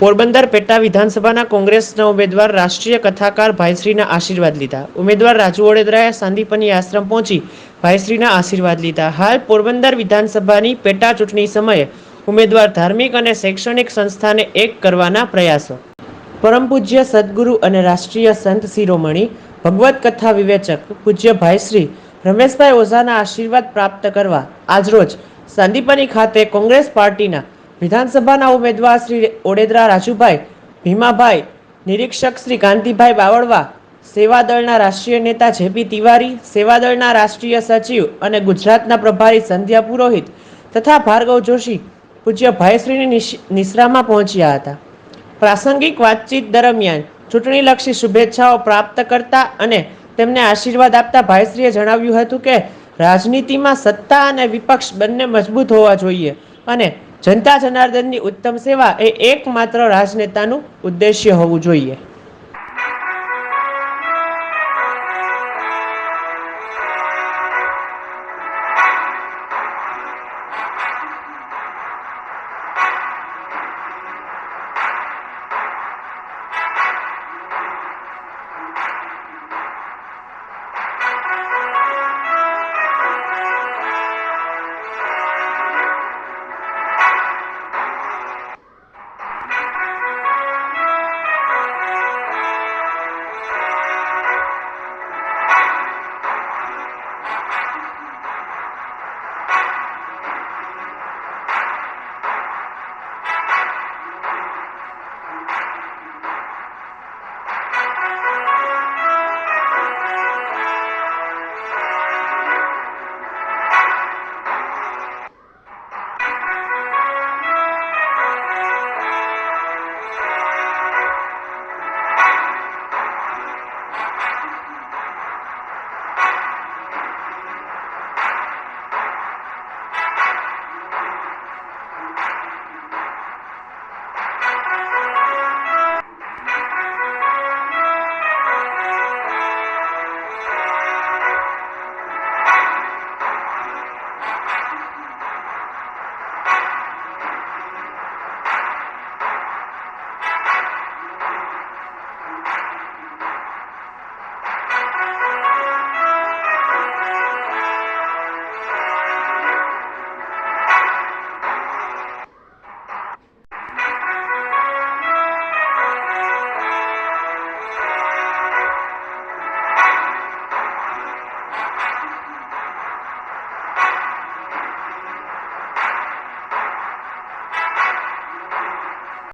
પોરબંદર પેટા વિધાનસભાના કોંગ્રેસના ઉમેદવાર રાષ્ટ્રીય કથાકાર ભાઈશ્રીના આશીર્વાદ લીધા. ઉમેદવાર રાજુ ઓડેદરાએ સાંદીપની આશ્રમ પહોંચી ભાઈશ્રીના આશીર્વાદ લીધા. હાલ પોરબંદર વિધાનસભાની પેટા ચૂંટણી સમયે ઉમેદવાર ધાર્મિક અને શૈક્ષણિક સંસ્થાને એક કરવાના પ્રયાસો. પરમ પૂજ્ય સદગુરુ અને રાષ્ટ્રીય સંત શિરોમણી ભગવત કથા વિવેચક પૂજ્ય ભાઈશ્રી રમેશભાઈ ઓઝાના આશીર્વાદ પ્રાપ્ત કરવા આજરોજ સાંદીપની ખાતે કોંગ્રેસ પાર્ટીના વિધાનસભાના ઉમેદવાર શ્રી ઓડેદરા રાજુભાઈ ભીમાભાઈ, નિરીક્ષક શ્રી કાંતિભાઈ બાવળવા, સેવાદળના રાષ્ટ્રીય નેતા જેપી તિવારી, સેવાદળના રાષ્ટ્રીય સચિવ અને ગુજરાતના પ્રભારી સંધ્યા પુરોહિત તથા ભાર્ગવ જોશી પૂજ્ય ભાઈશ્રીની નિશ્રામાં પહોંચ્યા હતા. પ્રાસંગિક વાતચીત દરમિયાન ચૂંટણીલક્ષી શુભેચ્છાઓ પ્રાપ્ત કરતા અને તેમને આશીર્વાદ આપતા ભાઈશ્રીએ જણાવ્યું હતું કે રાજનીતિમાં સત્તા અને વિપક્ષ બંને મજબૂત હોવા જોઈએ અને જનતા જનાર્દનની ઉત્તમ સેવા એ એકમાત્ર રાજનેતાનું ઉદ્દેશ્ય હોવું જોઈએ.